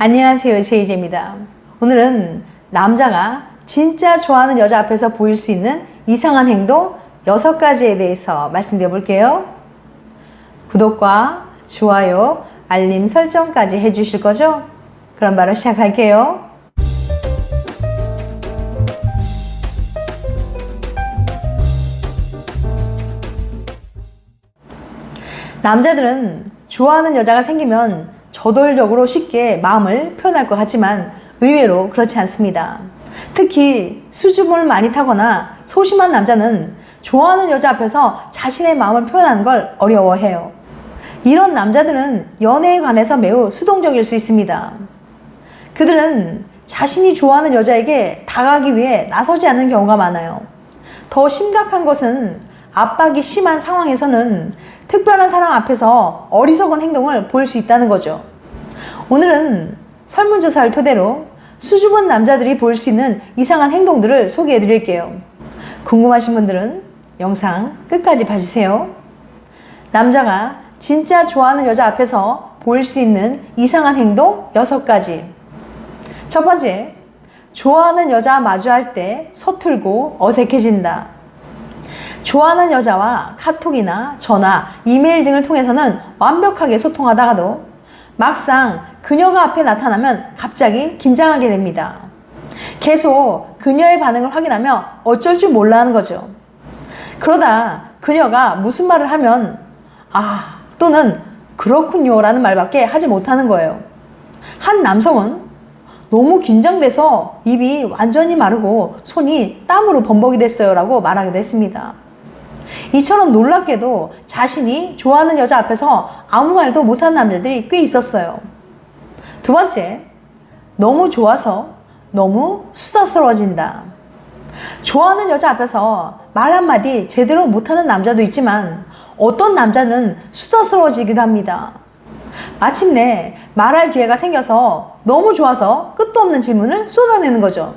안녕하세요, 제이제입니다. 오늘은 남자가 진짜 좋아하는 여자 앞에서 보일 수 있는 이상한 행동 6가지에 대해서 말씀드려 볼게요. 구독과 좋아요, 알림 설정까지 해주실 거죠? 그럼 바로 시작할게요. 남자들은 좋아하는 여자가 생기면 저돌적으로 쉽게 마음을 표현할 것 같지만 의외로 그렇지 않습니다. 특히 수줍음을 많이 타거나 소심한 남자는 좋아하는 여자 앞에서 자신의 마음을 표현하는 걸 어려워해요. 이런 남자들은 연애에 관해서 매우 수동적일 수 있습니다. 그들은 자신이 좋아하는 여자에게 다가가기 위해 나서지 않는 경우가 많아요. 더 심각한 것은 압박이 심한 상황에서는 특별한 사람 앞에서 어리석은 행동을 보일 수 있다는 거죠. 오늘은 설문조사를 토대로 수줍은 남자들이 보일 수 있는 이상한 행동들을 소개해 드릴게요. 궁금하신 분들은 영상 끝까지 봐주세요. 남자가 진짜 좋아하는 여자 앞에서 보일 수 있는 이상한 행동 6가지. 첫 번째, 좋아하는 여자 마주할 때 서툴고 어색해진다. 좋아하는 여자와 카톡이나 전화, 이메일 등을 통해서는 완벽하게 소통하다가도 막상 그녀가 앞에 나타나면 갑자기 긴장하게 됩니다. 계속 그녀의 반응을 확인하며 어쩔 줄 몰라 하는 거죠. 그러다 그녀가 무슨 말을 하면 또는 그렇군요 라는 말밖에 하지 못하는 거예요. 한 남성은 너무 긴장돼서 입이 완전히 마르고 손이 땀으로 범벅이 됐어요 라고 말하기도 했습니다. 이처럼 놀랍게도 자신이 좋아하는 여자 앞에서 아무 말도 못하는 남자들이 꽤 있었어요. 두 번째, 너무 좋아서 너무 수다스러워진다. 좋아하는 여자 앞에서 말 한마디 제대로 못하는 남자도 있지만 어떤 남자는 수다스러워지기도 합니다. 마침내 말할 기회가 생겨서 너무 좋아서 끝도 없는 질문을 쏟아내는 거죠.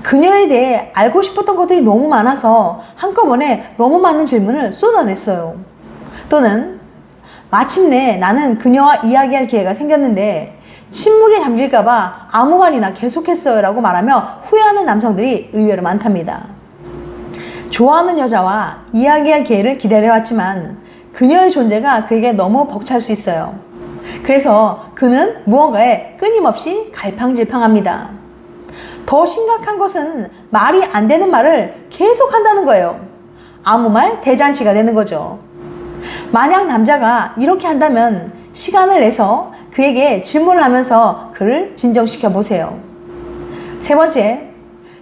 그녀에 대해 알고 싶었던 것들이 너무 많아서 한꺼번에 너무 많은 질문을 쏟아냈어요. 또는 마침내 나는 그녀와 이야기할 기회가 생겼는데 침묵에 잠길까봐 아무 말이나 계속했어요 라고 말하며 후회하는 남성들이 의외로 많답니다. 좋아하는 여자와 이야기할 기회를 기다려왔지만 그녀의 존재가 그에게 너무 벅찰 수 있어요. 그래서 그는 무언가에 끊임없이 갈팡질팡합니다. 더 심각한 것은 말이 안 되는 말을 계속 한다는 거예요. 아무 말 대잔치가 되는 거죠. 만약 남자가 이렇게 한다면 시간을 내서 그에게 질문을 하면서 그를 진정시켜 보세요. 세 번째,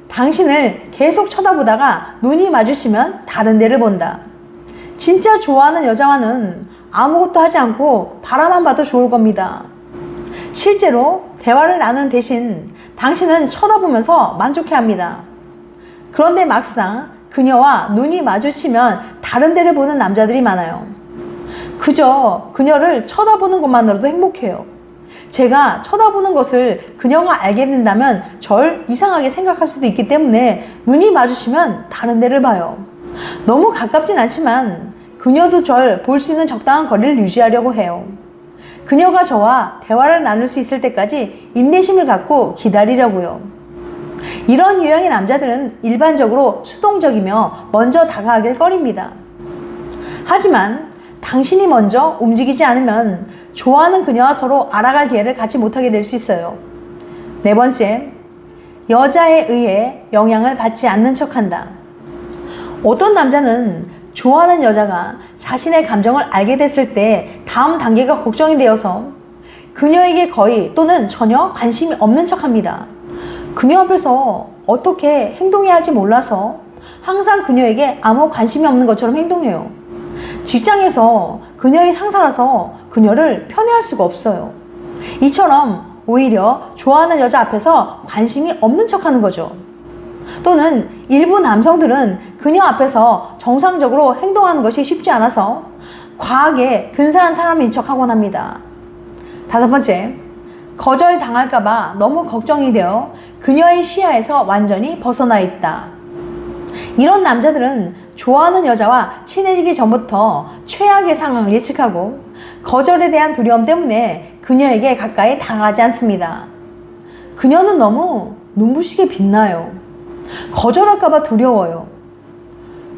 당신을 계속 쳐다보다가 눈이 마주치면 다른 데를 본다. 진짜 좋아하는 여자와는 아무것도 하지 않고 바라만 봐도 좋을 겁니다. 실제로 대화를 나누는 대신 당신은 쳐다보면서 만족해합니다. 그런데 막상 그녀와 눈이 마주치면 다른 데를 보는 남자들이 많아요. 그저 그녀를 쳐다보는 것만으로도 행복해요. 제가 쳐다보는 것을 그녀가 알게 된다면 절 이상하게 생각할 수도 있기 때문에 눈이 마주치면 다른 데를 봐요. 너무 가깝진 않지만 그녀도 절 볼 수 있는 적당한 거리를 유지하려고 해요. 그녀가 저와 대화를 나눌 수 있을 때까지 인내심을 갖고 기다리려고요. 이런 유형의 남자들은 일반적으로 수동적이며 먼저 다가가길 꺼립니다. 하지만 당신이 먼저 움직이지 않으면 좋아하는 그녀와 서로 알아갈 기회를 갖지 못하게 될 수 있어요. 네 번째, 여자에 의해 영향을 받지 않는 척한다. 어떤 남자는 좋아하는 여자가 자신의 감정을 알게 됐을 때 다음 단계가 걱정이 되어서 그녀에게 거의 또는 전혀 관심이 없는 척합니다. 그녀 앞에서 어떻게 행동해야 할지 몰라서 항상 그녀에게 아무 관심이 없는 것처럼 행동해요. 직장에서 그녀의 상사라서 그녀를 편애할 수가 없어요. 이처럼 오히려 좋아하는 여자 앞에서 관심이 없는 척하는 거죠. 또는 일부 남성들은 그녀 앞에서 정상적으로 행동하는 것이 쉽지 않아서 과하게 근사한 사람인 척하곤 합니다. 다섯 번째, 거절당할까봐 너무 걱정이 되어 그녀의 시야에서 완전히 벗어나 있다. 이런 남자들은 좋아하는 여자와 친해지기 전부터 최악의 상황을 예측하고 거절에 대한 두려움 때문에 그녀에게 가까이 다가가지 않습니다. 그녀는 너무 눈부시게 빛나요. 거절할까봐 두려워요.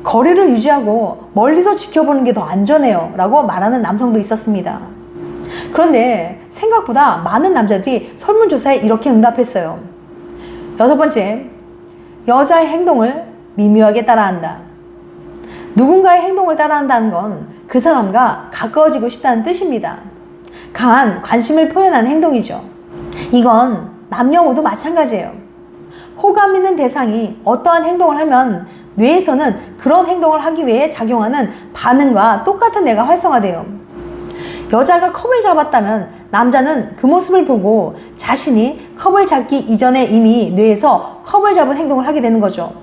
거리를 유지하고 멀리서 지켜보는 게 더 안전해요 라고 말하는 남성도 있었습니다. 그런데 생각보다 많은 남자들이 설문조사에 이렇게 응답했어요. 6번째, 여자의 행동을 미묘하게 따라한다. 누군가의 행동을 따라한다는 건 그 사람과 가까워지고 싶다는 뜻입니다. 강한 관심을 표현하는 행동이죠. 이건 남녀 모두 마찬가지예요. 호감 있는 대상이 어떠한 행동을 하면 뇌에서는 그런 행동을 하기 위해 작용하는 반응과 똑같은 뇌가 활성화돼요. 여자가 컵을 잡았다면 남자는 그 모습을 보고 자신이 컵을 잡기 이전에 이미 뇌에서 컵을 잡은 행동을 하게 되는 거죠.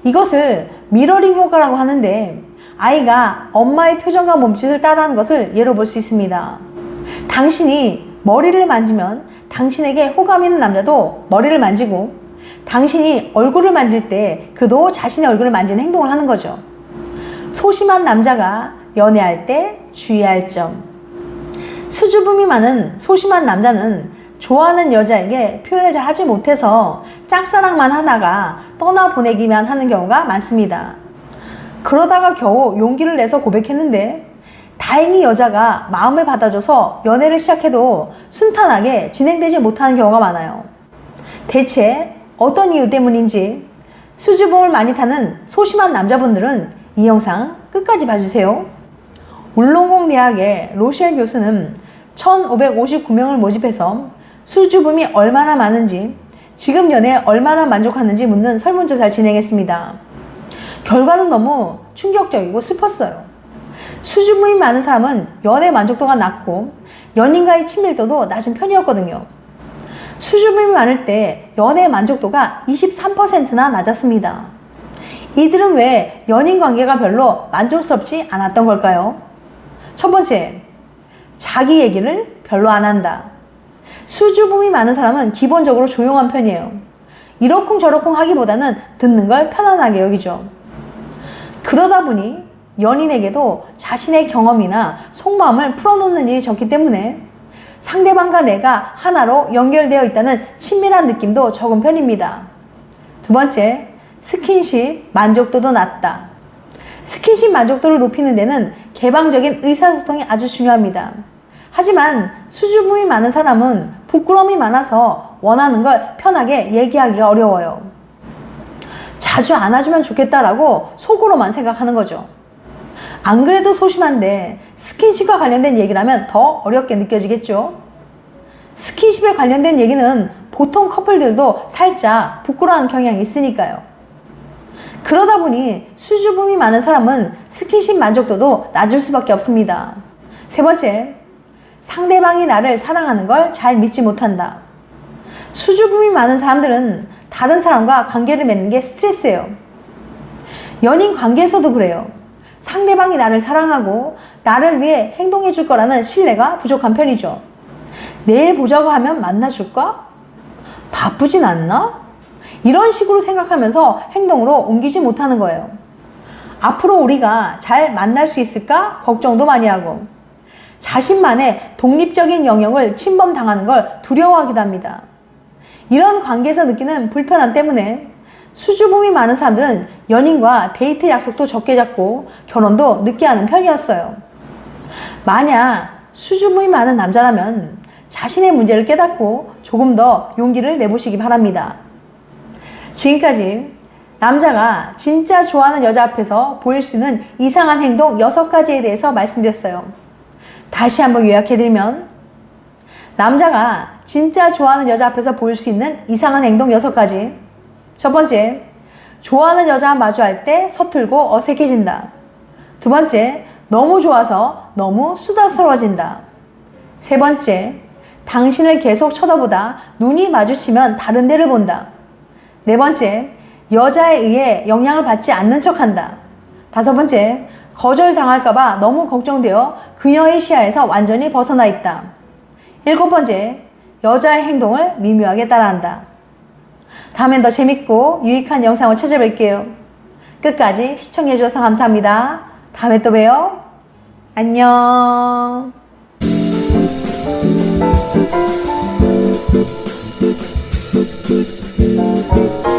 이것을 미러링 효과라고 하는데 아이가 엄마의 표정과 몸짓을 따라하는 것을 예로 볼 수 있습니다. 당신이 머리를 만지면 당신에게 호감 있는 남자도 머리를 만지고 당신이 얼굴을 만질 때 그도 자신의 얼굴을 만지는 행동을 하는 거죠. 소심한 남자가 연애할 때 주의할 점. 수줍음이 많은 소심한 남자는 좋아하는 여자에게 표현을 잘 하지 못해서 짝사랑만 하다가 떠나보내기만 하는 경우가 많습니다. 그러다가 겨우 용기를 내서 고백했는데 다행히 여자가 마음을 받아줘서 연애를 시작해도 순탄하게 진행되지 못하는 경우가 많아요. 대체 어떤 이유 때문인지 수줍음을 많이 타는 소심한 남자분들은 이 영상 끝까지 봐주세요. 울롱공 대학의 로셸 교수는 1559명을 모집해서 수줍음이 얼마나 많은지, 지금 연애에 얼마나 만족하는지 묻는 설문조사를 진행했습니다. 결과는 너무 충격적이고 슬펐어요. 수줍음이 많은 사람은 연애 만족도가 낮고 연인과의 친밀도도 낮은 편이었거든요. 수줍음이 많을 때 연애 만족도가 23%나 낮았습니다. 이들은 왜 연인 관계가 별로 만족스럽지 않았던 걸까요? 첫 번째, 자기 얘기를 별로 안 한다. 수줍음이 많은 사람은 기본적으로 조용한 편이에요. 이러쿵저러쿵 하기보다는 듣는 걸 편안하게 여기죠. 그러다 보니 연인에게도 자신의 경험이나 속마음을 풀어놓는 일이 적기 때문에 상대방과 내가 하나로 연결되어 있다는 친밀한 느낌도 적은 편입니다. 두 번째, 스킨십 만족도도 낮다. 스킨십 만족도를 높이는 데는 개방적인 의사소통이 아주 중요합니다. 하지만 수줍음이 많은 사람은 부끄러움이 많아서 원하는 걸 편하게 얘기하기가 어려워요. 자주 안아주면 좋겠다라고 속으로만 생각하는 거죠. 안 그래도 소심한데 스킨십과 관련된 얘기를 하면 더 어렵게 느껴지겠죠. 스킨십에 관련된 얘기는 보통 커플들도 살짝 부끄러워하는 경향이 있으니까요. 그러다 보니 수줍음이 많은 사람은 스킨십 만족도도 낮을 수밖에 없습니다. 세 번째, 상대방이 나를 사랑하는 걸 잘 믿지 못한다. 수줍음이 많은 사람들은 다른 사람과 관계를 맺는 게 스트레스예요. 연인 관계에서도 그래요. 상대방이 나를 사랑하고 나를 위해 행동해 줄 거라는 신뢰가 부족한 편이죠. 내일 보자고 하면 만나줄까? 바쁘진 않나? 이런 식으로 생각하면서 행동으로 옮기지 못하는 거예요. 앞으로 우리가 잘 만날 수 있을까? 걱정도 많이 하고 자신만의 독립적인 영역을 침범당하는 걸 두려워하기도 합니다. 이런 관계에서 느끼는 불편함 때문에 수줍음이 많은 사람들은 연인과 데이트 약속도 적게 잡고 결혼도 늦게 하는 편이었어요. 만약 수줍음이 많은 남자라면 자신의 문제를 깨닫고 조금 더 용기를 내보시기 바랍니다. 지금까지 남자가 진짜 좋아하는 여자 앞에서 보일 수 있는 이상한 행동 6가지에 대해서 말씀드렸어요. 다시 한번 요약해드리면 남자가 진짜 좋아하는 여자 앞에서 보일 수 있는 이상한 행동 6가지. 첫 번째, 좋아하는 여자와 마주할 때 서툴고 어색해진다. 두 번째, 너무 좋아서 너무 수다스러워진다. 세 번째, 당신을 계속 쳐다보다 눈이 마주치면 다른 데를 본다. 네 번째, 여자에 의해 영향을 받지 않는 척한다. 다섯 번째, 거절당할까봐 너무 걱정되어 그녀의 시야에서 완전히 벗어나 있다. 일곱 번째, 여자의 행동을 미묘하게 따라한다. 다음엔 더 재밌고 유익한 영상을 찾아뵐게요. 끝까지 시청해주셔서 감사합니다. 다음에 또 봬요. 안녕. 그